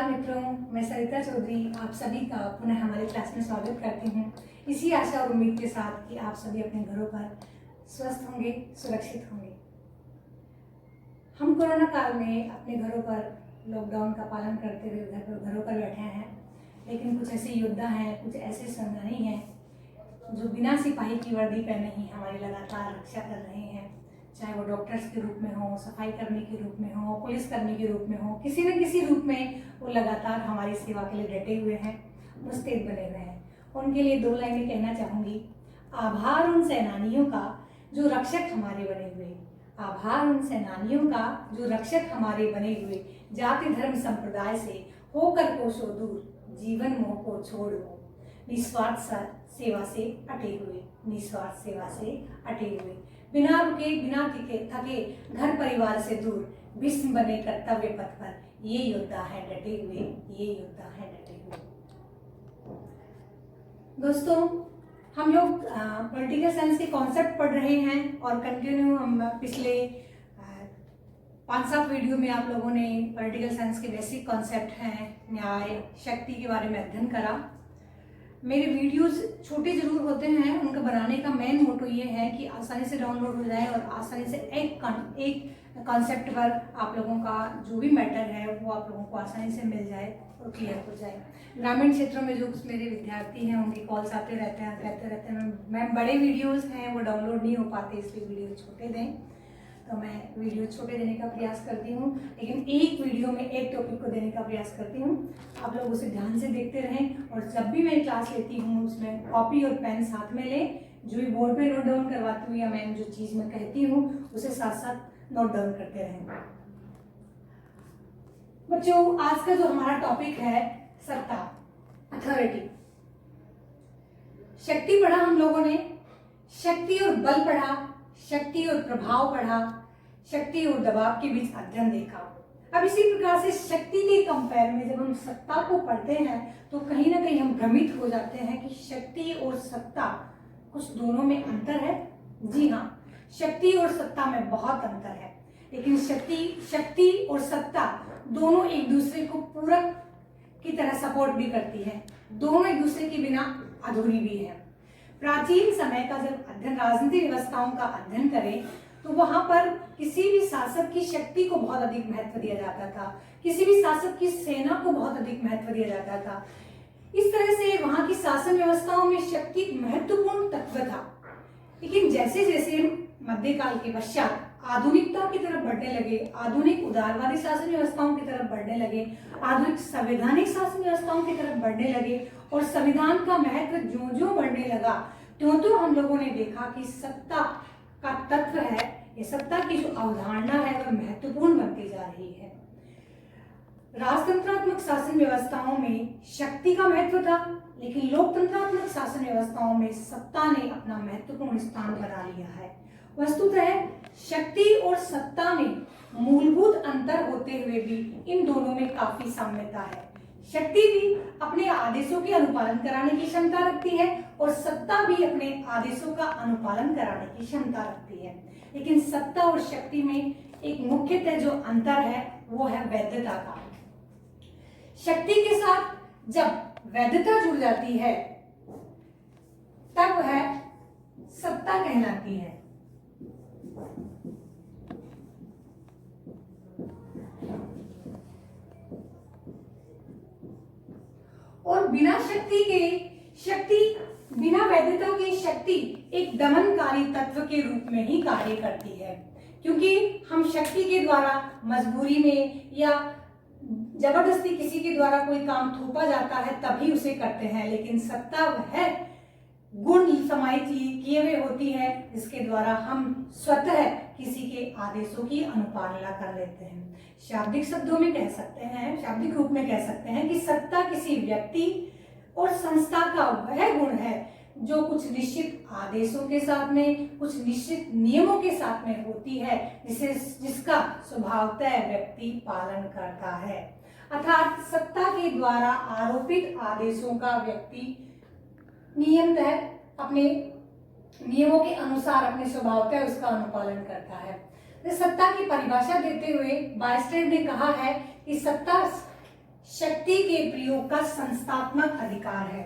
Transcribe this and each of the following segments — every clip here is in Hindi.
नमस्कार मित्रों, मैं सरिता चौधरी आप सभी का पुनः हमारे क्लास में स्वागत करती हूँ। इसी आशा और उम्मीद के साथ कि आप सभी अपने घरों पर स्वस्थ होंगे, सुरक्षित होंगे। हम कोरोना काल में अपने घरों पर लॉकडाउन का पालन करते हुए घरों पर बैठे हैं, लेकिन कुछ ऐसे योद्धा हैं, कुछ ऐसे सेनानी हैं जो बिना सिपाही की वर्दी पहने ही हमारी लगातार रक्षा कर रहे हैं। चाहे वो डॉक्टर्स के रूप में हो, सफाई कर्मी के रूप में हो, पुलिस कर्मी के रूप में हो, किसी न किसी रूप में वो लगातार हमारी सेवा के लिए डटे हुए हैं, मुस्तैद बने हुए हैं। उनके लिए दो लाइनें कहना चाहूँगी। आभार उन सेनानियों का जो रक्षक हमारे बने हुए, आभार उन सेनानियों का जो रक्षक हमारे बने हुए, जाति धर्म संप्रदाय से होकर कोसों दूर, जीवन मोह को छोड़ वो निस्वार्थ सेवा से अटे हुए, निस्वार्थ सेवा से अटे हुए, बिना रुके बिना थके घर परिवार से दूर, भीष्म बने कर्तव्य पथ पर, ये योद्धा है डटे हुए, ये योद्धा है डटे हुए। दोस्तों, हम लोग पॉलिटिकल साइंस के कॉन्सेप्ट पढ़ रहे हैं और कंटिन्यू हम पिछले 5-7 वीडियो में आप लोगों ने पॉलिटिकल साइंस के बेसिक कॉन्सेप्ट हैं, न्याय, शक्ति के बारे में अध्ययन करा। मेरे वीडियोस छोटे जरूर होते हैं, उनका बनाने का मेन मोटो ये है कि आसानी से डाउनलोड हो जाए और आसानी से एक कॉन्सेप्ट पर आप लोगों का जो भी मैटर है वो आप लोगों को आसानी से मिल जाए और क्लियर हो जाए। ग्रामीण क्षेत्रों में जो कुछ मेरे विद्यार्थी हैं उनके कॉल्स आते रहते हैं, मैम बड़े वीडियोज़ हैं वो डाउनलोड नहीं हो पाते, इसलिए वीडियो छोटे दें। तो मैं वीडियो छोटे देने का प्रयास करती हूँ, लेकिन एक वीडियो में एक टॉपिक को देने का प्रयास करती हूँ। आप लोग उसे ध्यान से देखते रहें और जब भी मैं क्लास लेती हूँ उसमें कॉपी और पेन साथ में लें। जो भी बोर्ड पे नोट डाउन करवाती हूँ या मैं जो चीज़ मैं कहती हूँ उसे साथ साथ नोट डाउन करते रहें। बच्चों, आज का जो हमारा टॉपिक है सत्ता, अथॉरिटी। शक्ति पढ़ा हम लोगों ने, शक्ति और बल पढ़ा, शक्ति और प्रभाव पढ़ा, शक्ति और दबाव के बीच अध्ययन देखा। अब इसी प्रकार से शक्ति के कंपेयर में जब हम सत्ता को पढ़ते हैं तो कहीं ना कहीं हम भ्रमित हो जाते हैं कि शक्ति और सत्ता कुछ दोनों में अंतर है। जी हाँ, शक्ति और सत्ता में बहुत अंतर है, लेकिन शक्ति और सत्ता दोनों एक दूसरे को पूरक की तरह सपोर्ट भी करती है, दोनों एक दूसरे के बिना अधूरी भी है। प्राचीन समय का जब अध्ययन राजनीतिक व्यवस्थाओं का अध्ययन करें तो वहां पर किसी भी शासक की शक्ति को बहुत अधिक महत्व दिया जाता था, किसी भी शासक की सेना को बहुत अधिक महत्व दिया जाता था। इस तरह से वहां की शासन व्यवस्थाओं में शक्ति महत्वपूर्ण तत्व था। लेकिन जैसे जैसे मध्यकाल के पश्चात आधुनिकता की तरफ बढ़ने लगे, आधुनिक उदारवादी शासन व्यवस्थाओं की तरफ बढ़ने लगे, आधुनिक संवैधानिक शासन व्यवस्थाओं की तरफ बढ़ने लगे और संविधान का महत्व जो बढ़ने लगा त्यों हम लोगों ने देखा कि सत्ता का तत्व है, ये सत्ता की जो अवधारणा है वह महत्वपूर्ण बनती जा रही है। राजतंत्रात्मक शासन व्यवस्थाओं में शक्ति का महत्व था, लेकिन लोकतंत्रात्मक शासन व्यवस्थाओं में सत्ता ने अपना महत्वपूर्ण स्थान बना लिया है। वस्तुतः शक्ति और सत्ता में मूलभूत अंतर होते हुए भी इन दोनों में काफी साम्यता है। शक्ति भी अपने आदेशों के अनुपालन कराने की क्षमता रखती है और सत्ता भी अपने आदेशों का अनुपालन कराने की क्षमता रखती है, लेकिन सत्ता और शक्ति में एक मुख्यतः जो अंतर है वो है वैधता का। शक्ति के साथ जब वैधता जुड़ जाती है तब वह सत्ता कहलाती है। और बिना वैधता के शक्ति एक दमनकारी तत्व के रूप में ही कार्य करती है, क्योंकि हम शक्ति के द्वारा मजबूरी में या जबरदस्ती किसी के द्वारा कोई काम थोपा जाता है तभी उसे करते हैं, लेकिन सत्ता वह गुण समाहित किए हुए होती है जिसके द्वारा हम स्वतः किसी के आदेशों की अनुपालना कर लेते हैं। शाब्दिक शब्दों में कह सकते हैं, शाब्दिक रूप में कह सकते हैं कि सत्ता किसी व्यक्ति और संस्था का वह गुण है जो कुछ निश्चित आदेशों के साथ में, कुछ निश्चित नियमों के साथ में होती है, जिसका स्वभावतः व्यक्ति पालन करता है। अर्थात सत्ता के द्वारा आरोपित आदेशों का व्यक्ति नियमतः अपने नियमों के अनुसार अपने स्वभावतः उसका अनुपालन करता है। सत्ता की परिभाषा देते हुए बायस्टेड ने कहा है कि सत्ता शक्ति के प्रयोग का संस्थात्मक अधिकार है।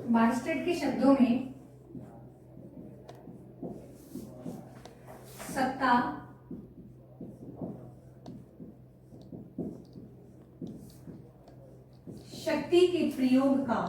बायस्टेड के शब्दों में सत्ता शक्ति के प्रयोग का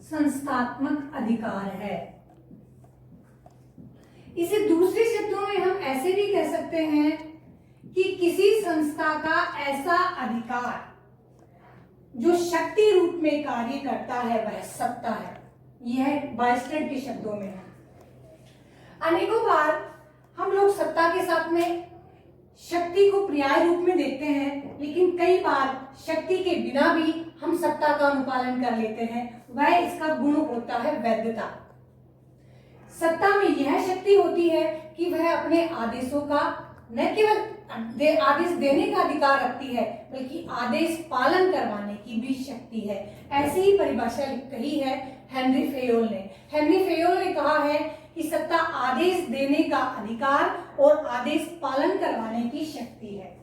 संस्थात्मक अधिकार है। इसे दूसरे शब्दों में हम ऐसे भी कह सकते हैं कि किसी संस्था का ऐसा अधिकार जो शक्ति रूप में कार्य करता है वह सत्ता है। यह बायस्टेड के शब्दों में है। अनेकों बार हम लोग सत्ता के साथ में शक्ति को पर्याय रूप में देखते हैं, लेकिन कई बार शक्ति के बिना भी हम सत्ता का अनुपालन कर लेते हैं। वह इसका गुण होता है वैधता। सत्ता में यह शक्ति होती है कि वह अपने आदेशों का न केवल आदेश देने का अधिकार रखती है, बल्कि आदेश पालन करवाने की भी शक्ति है। ऐसी ही परिभाषा कही है हेनरी फेयोल ने। हेनरी फेयोल ने कहा है कि सत्ता आदेश देने का अधिकार और आदेश पालन करवाने की शक्ति है।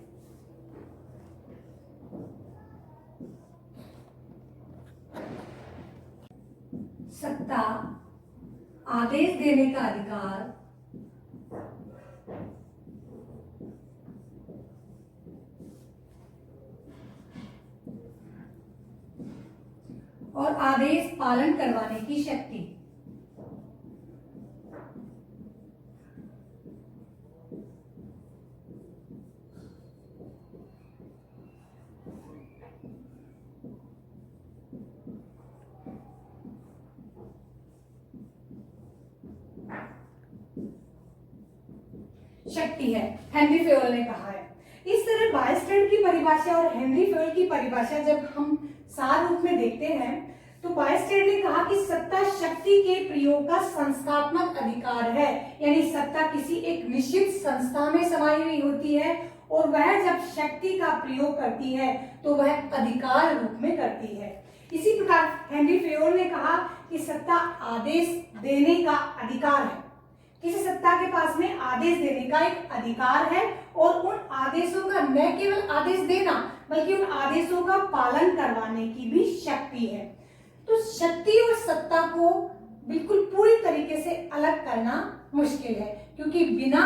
सत्ता आदेश देने का अधिकार और आदेश पालन करवाने की शक्ति। शक्ति है, हेनरी फेयोल ने कहा है। इस तरह बायस्टेड की परिभाषा और हेनरी फेयोल की परिभाषा जब हम सार रूप में देखते हैं तो बायस्टेड ने कहा कि सत्ता शक्ति के प्रयोग का संस्थात्मक अधिकार है, यानी सत्ता किसी एक निश्चित संस्था में समाई हुई होती है और वह जब शक्ति का प्रयोग करती है तो वह अधिकार रूप में करती है। इसी प्रकार हेनरी फेयोल ने कहा कि सत्ता आदेश देने का अधिकार है। किसी सत्ता के पास में आदेश देने का एक अधिकार है और उन आदेशों का न केवल आदेश देना बल्कि उन आदेशों का पालन करवाने की भी शक्ति है। तो शक्ति और सत्ता को बिल्कुल पूरी तरीके से अलग करना मुश्किल है, क्योंकि बिना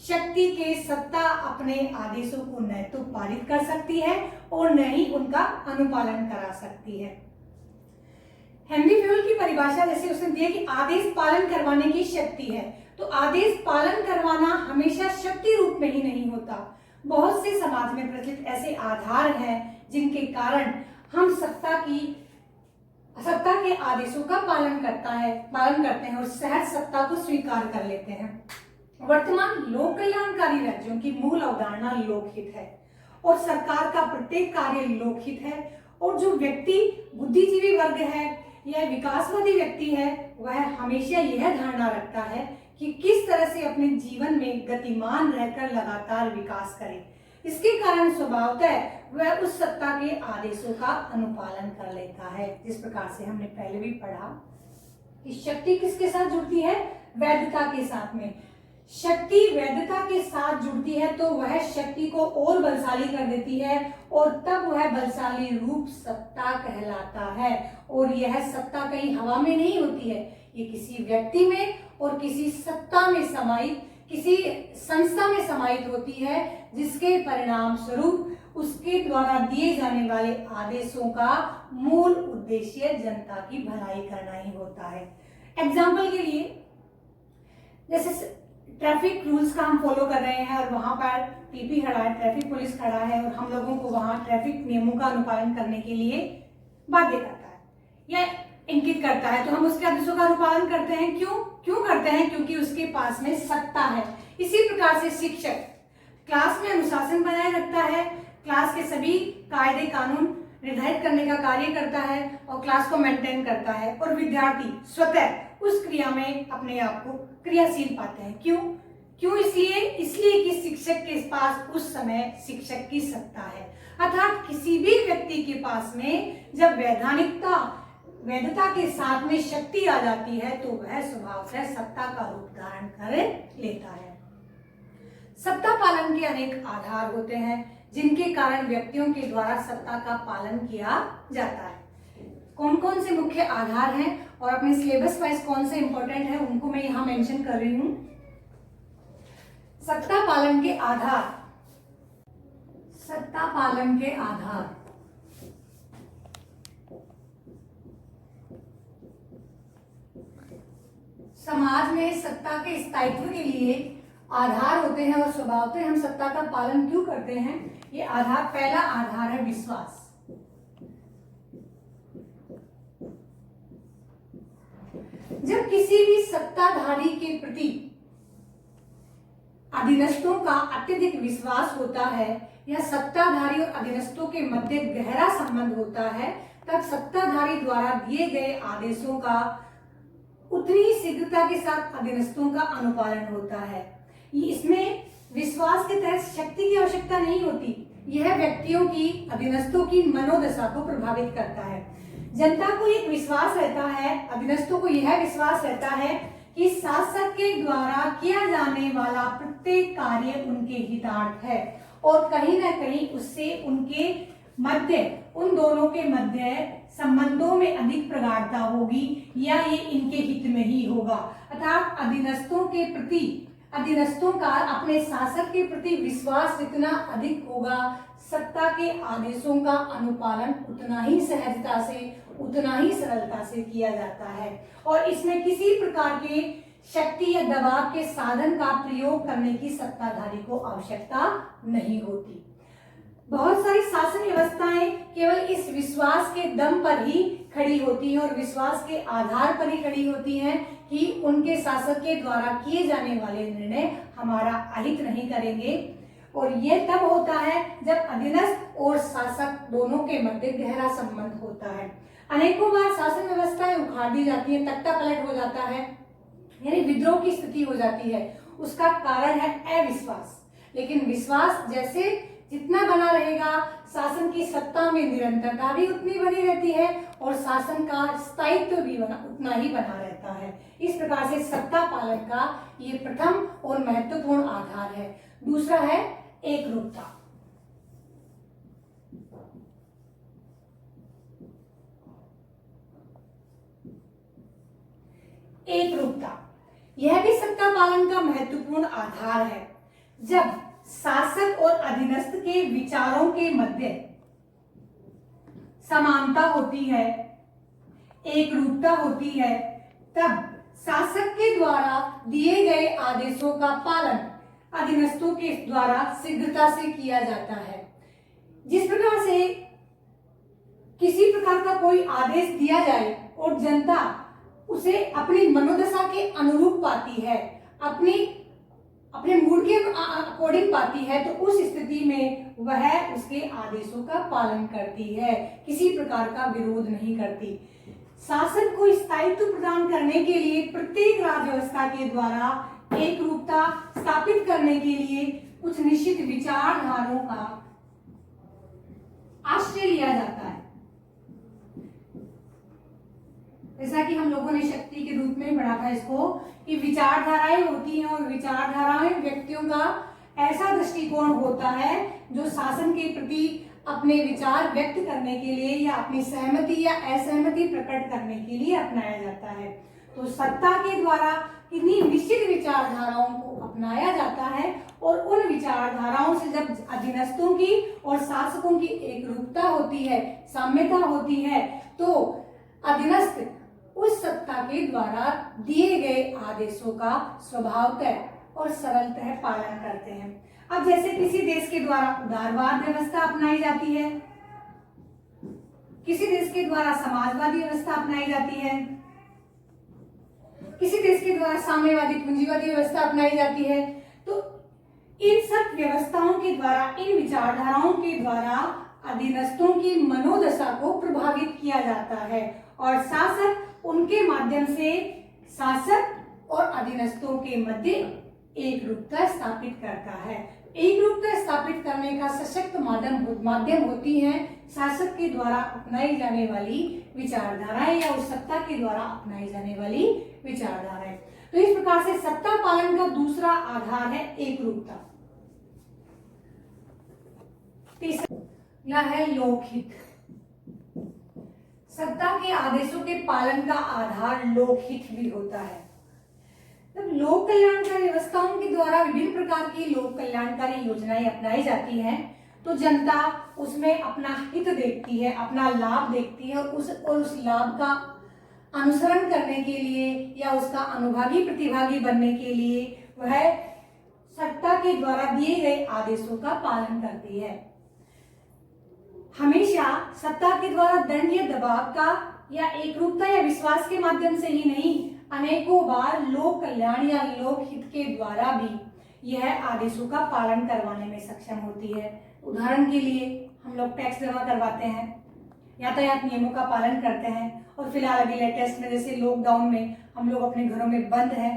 शक्ति के सत्ता अपने आदेशों को न तो पारित कर सकती है और न ही उनका अनुपालन करा सकती है। हेनरी फेयोल की परिभाषा जैसे उसने दी है कि आदेश पालन करवाने की शक्ति है, तो आदेश पालन करवाना हमेशा शक्ति रूप में ही नहीं होता। बहुत से समाज में प्रचलित ऐसे आधार हैं जिनके कारण हम सत्ता के आदेशों का पालन करते हैं और सहज सत्ता को स्वीकार कर लेते हैं। वर्तमान लोक कल्याणकारी राज्यों की मूल अवधारणा लोकहित है और सरकार का प्रत्येक कार्य लोकहित है। और जो व्यक्ति बुद्धिजीवी वर्ग है या विकासवादी व्यक्ति है वह हमेशा यह धारणा रखता है कि किस तरह से अपने जीवन में गतिमान रहकर लगातार विकास करे। इसके कारण स्वभावतः वह उस सत्ता के आदेशों का अनुपालन कर लेता है। जिस प्रकार से हमने पहले भी पढ़ा कि शक्ति किसके साथ जुड़ती है? वैधता के साथ में। शक्ति वैधता के साथ जुड़ती है तो वह शक्ति को और बलशाली कर देती है और तब वह बलशाली रूप सत्ता कहलाता है। और यह सत्ता कहीं हवा में नहीं होती है, ये किसी व्यक्ति में और किसी सत्ता में समाहित, किसी संस्था में समाहित होती है, जिसके परिणाम स्वरूप उसके द्वारा दिए जाने वाले आदेशों का मूल उद्देश्य जनता की भलाई करना ही होता है। एग्जाम्पल के लिए, जैसे ट्रैफिक रूल्स का हम फॉलो कर रहे हैं और वहां पर टीपी खड़ा है, ट्रैफिक पुलिस खड़ा है और हम लोगों को वहां ट्रैफिक नियमों का अनुपालन करने के लिए बाध्य करता है या इंगित करता है, तो हम उसके आदेशों का अनुपालन करते हैं। क्यों करते हैं? क्योंकि उसके पास में सत्ता है। इसी प्रकार से शिक्षक क्लास में अनुशासन बनाए रखता है, क्लास के सभी कायदे कानून निर्धारित करने का कार्य करता है और क्लास को मेंटेन करता है, और विद्यार्थी स्वतः उस क्रिया में अपने आप को क्रियाशील पाते हैं। क्यों? इसलिए कि शिक्षक के पास उस समय शिक्षक की सत्ता है। अर्थात किसी भी व्यक्ति के पास में जब वैधानिकता वैधता के साथ में शक्ति आ जाती है तो वह स्वभाव से सत्ता का रूप धारण कर लेता है। सत्ता पालन के अनेक आधार होते हैं जिनके कारण व्यक्तियों के द्वारा सत्ता का पालन किया जाता है। कौन कौन से मुख्य आधार हैं और अपने सिलेबस वाइज कौन से इंपॉर्टेंट है उनको मैं यहां मेंशन कर रही हूं। सत्ता पालन के आधार। सत्ता पालन के आधार समाज में सत्ता के स्थायित्व के लिए आधार होते हैं और स्वभावतः हम सत्ता का पालन क्यों करते हैं। ये आधार, पहला आधार है विश्वास। जब किसी भी सत्ताधारी के प्रति अधीनस्थों का अत्यधिक विश्वास होता है या सत्ताधारी और अधीनस्थों के मध्य गहरा संबंध होता है तब सत्ताधारी द्वारा दिए गए आदेशों का उतनी ही शीघ्रता के साथ अधीनस्थों का अनुपालन होता है। इसमें विश्वास के तहत शक्ति की आवश्यकता नहीं होती, यह व्यक्तियों की, अधीनस्थों की मनोदशा को प्रभावित करता है। जनता को एक विश्वास रहता है, अधीनस्थों को यह विश्वास रहता है कि शासक के द्वारा किया जाने वाला प्रत्येक कार्य उनके हितार्थ है और कहीं ना कहीं उससे उनके मध्य, उन दोनों के मध्य संबंधों में अधिक प्रगाढ़ता होगी या ये इनके हित में ही होगा। अर्थात अधीनस्थों का अपने शासक के प्रति विश्वास जितना अधिक होगा, सत्ता के आदेशों का अनुपालन उतना ही सहजता से, उतना ही सरलता से किया जाता है और इसमें किसी प्रकार के शक्ति या दबाव के साधन का प्रयोग करने की सत्ताधारी को आवश्यकता नहीं होती। बहुत सारी शासन व्यवस्थाएं केवल इस विश्वास के दम पर ही खड़ी होती हैं और विश्वास के आधार पर ही खड़ी होती हैं कि उनके शासक के द्वारा किए जाने वाले निर्णय हमारा अहित नहीं करेंगे। और यह तब होता है जब अधीनस्थ और शासक दोनों के मध्य गहरा संबंध होता है। अनेकों बार शासन व्यवस्थाएं उखाड़ दी जाती है, तख्ता पलट हो जाता है, यानी विद्रोह की स्थिति हो जाती है। उसका कारण है अविश्वास। लेकिन विश्वास जैसे जितना बना रहेगा, शासन की सत्ता में निरंतरता भी उतनी बनी रहती है और शासन का स्थायित्व भी उतना ही बना रहता है। इस प्रकार से सत्ता पालन का ये प्रथम और महत्वपूर्ण आधार है। दूसरा है एकरूपता। एकरूपता यह भी सत्ता पालन का महत्वपूर्ण आधार है। जब शासक और अधीनस्थ के विचारों के मध्य समानता होती है, एकरूपता होती है, तब शासक के द्वारा दिए गए आदेशों का पालन अधीनस्थों के द्वारा शीघ्रता से किया जाता है। जिस प्रकार से किसी प्रकार का कोई आदेश दिया जाए और जनता उसे अपनी मनोदशा के अनुरूप पाती है, अपने मूड के अकॉर्डिंग पाती है, तो उस स्थिति में वह उसके आदेशों का पालन करती है, किसी प्रकार का विरोध नहीं करती। शासन को स्थायित्व प्रदान करने के लिए प्रत्येक राज्य व्यवस्था के द्वारा एकरूपता स्थापित करने के लिए कुछ निश्चित विचारधाराओं का आश्रय लिया जाता है। जैसा कि हम लोगों ने शक्ति के रूप में पढ़ा था इसको, कि विचारधाराएं होती हैं और विचारधाराएं व्यक्तियों का ऐसा दृष्टिकोण होता है जो शासन के प्रति अपने विचार व्यक्त करने के लिए या अपनी सहमति या असहमति प्रकट करने के लिए अपनाया जाता है। तो सत्ता के द्वारा इन्हीं निश्चित विचारधाराओं को अपनाया जाता है और उन विचारधाराओं से जब अधीनस्थों की और शासकों की एकरूपता होती है, साम्यता होती है, तो अधीनस्थ उस सत्ता के द्वारा दिए गए आदेशों का स्वभावतः और सरलतः पालन करते हैं। अब जैसे किसी देश के द्वारा उदारवाद व्यवस्था अपनाई जाती है, किसी देश के द्वारा समाजवादी व्यवस्था अपनाई जाती है, किसी देश के द्वारा साम्यवादी पूंजीवादी व्यवस्था अपनाई जाती है, तो इन सब व्यवस्थाओं के द्वारा, इन विचारधाराओं के द्वारा अधीनस्थों की मनोदशा को प्रभावित किया जाता है और शासक उनके माध्यम से शासक और अधीनस्थों के मध्य एकरूपता स्थापित करता है। एकरूपता स्थापित करने का सशक्त माध्यम होती हैं शासक के द्वारा अपनाई जाने वाली विचारधाराएं या उस सत्ता के द्वारा अपनाई जाने वाली विचारधाराएं। तो इस प्रकार से सत्ता पालन का दूसरा आधार है एकरूपता। तीसरा है लोकहित। सत्ता के आदेशों के पालन का आधार लोकहित भी होता है। जब लोक कल्याणकारी व्यवस्थाओं के द्वारा विभिन्न प्रकार की लोक कल्याणकारी योजनाएं अपनाई जाती हैं तो जनता उसमें अपना हित देखती है, अपना लाभ देखती है, और उस लाभ का अनुसरण करने के लिए या उसका अनुभागी प्रतिभागी बनने के लिए वह सत्ता के द्वारा दिए गए आदेशों का पालन करती है। हमेशा सत्ता के द्वारा दंड या दबाव का या एकरूपता या विश्वास के माध्यम से ही नहीं, अनेकों बार लोक कल्याण या लोक हित के द्वारा भी यह आदेशों का पालन करवाने में सक्षम होती है। उदाहरण के लिए हम लोग टैक्स जमा करवाते हैं, यातायात नियमों का पालन करते हैं, और फिलहाल अभी लेटेस्ट में जैसे लॉकडाउन में हम लोग अपने घरों में बंद है,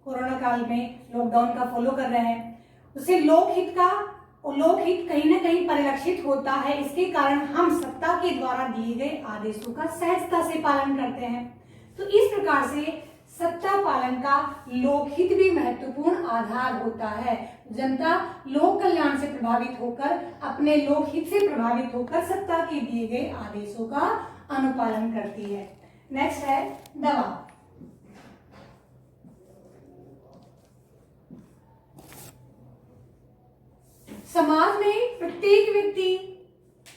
कोरोना काल में लॉकडाउन का फॉलो कर रहे हैं, उससे लोकहित कहीं ना कहीं परिलक्षित होता है। इसके कारण हम सत्ता के द्वारा दिए गए आदेशों का सहजता से पालन करते हैं। तो इस प्रकार से सत्ता पालन का लोकहित भी महत्वपूर्ण आधार होता है। जनता लोक कल्याण से प्रभावित होकर, अपने लोकहित से प्रभावित होकर सत्ता के दिए गए आदेशों का अनुपालन करती है। नेक्स्ट है दबाव। समाज में प्रत्येक व्यक्ति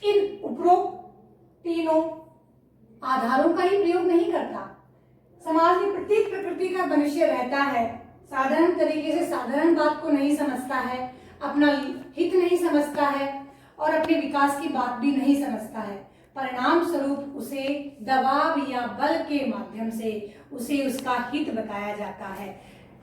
इन उपरोक्त तीनों आधारों का ही प्रयोग नहीं करता। समाज में प्रत्येक प्रकृति का मनुष्य रहता है, साधारण तरीके से साधारण बात को नहीं समझता है, अपना हित नहीं समझता है और अपने विकास की बात भी नहीं समझता है। परिणाम स्वरूप उसे दबाव या बल के माध्यम से उसे उसका हित बताया जाता है।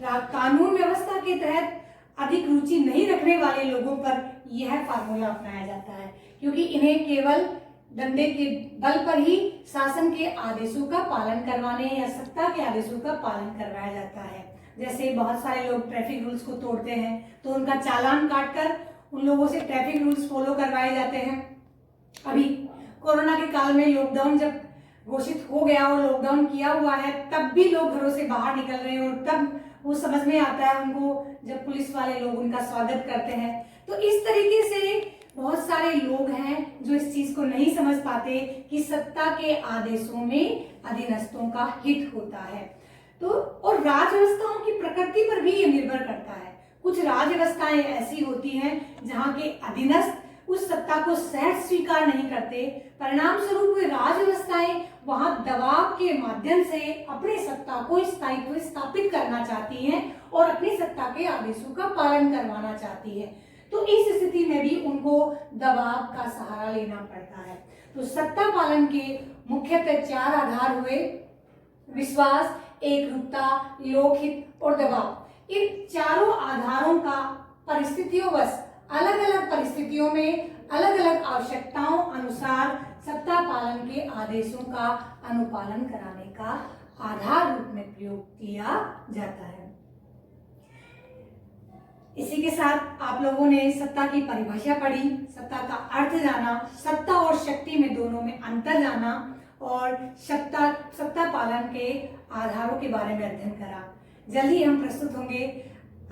कानून व्यवस्था के तहत अधिक रुचि नहीं रखने वाले लोगों पर यह फार्मूला अपनाया जाता है, क्योंकि इन्हें केवल डंडे के बल पर ही शासन के आदेशों का पालन करवाने या सत्ता के आदेशों का पालन करवाया जाता है। जैसे बहुत सारे लोग ट्रैफिक रूल्स को तोड़ते हैं तो उनका चालान काटकर उन लोगों से ट्रैफिक रूल्स फॉलो करवाए जाते हैं। अभी कोरोना के काल में लॉकडाउन जब घोषित हो गया और लॉकडाउन किया हुआ है, तब भी लोग घरों से बाहर निकल रहे हैं और तब वो समझ में आता है उनको जब पुलिस वाले लोग उनका स्वागत करते हैं। तो इस तरीके से बहुत सारे लोग हैं जो इस चीज को नहीं समझ पाते कि सत्ता के आदेशों में अधीनस्थों का हित होता है। तो और राज व्यवस्थाओं की प्रकृति पर भी ये निर्भर करता है। कुछ राज व्यवस्थाएं ऐसी होती हैं जहां के अधीनस्थ उस सत्ता को सहज स्वीकार नहीं करते, परिणाम स्वरूप वे राज व्यवस्थाएं वहां दबाव के माध्यम से अपनी सत्ता को स्थायित्व स्थापित करना चाहती हैं और अपनी सत्ता के आदेशों का पालन करवाना चाहती है। तो इस स्थिति में भी उनको दबाव का सहारा लेना पड़ता है। तो सत्ता पालन के मुख्यतः 4 आधार हुए: विश्वास, एकरूपता, लोकहित और दबाव। इन चारों आधारों का परिस्थितियोंवश अलग अलग परिस्थितियों में अलग अलग आवश्यकताओं अनुसार सत्ता पालन के आदेशों का अनुपालन कराने का आधार रूप में प्रयोग किया जाता है। इसी के साथ आप लोगों ने सत्ता की परिभाषा पढ़ी, सत्ता का अर्थ जाना, सत्ता और शक्ति में दोनों में अंतर जाना और सत्ता पालन के आधारों के बारे में अध्ययन करा। जल्द ही हम प्रस्तुत होंगे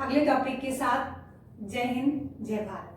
अगले टॉपिक के साथ। जय हिंद, जय भारत।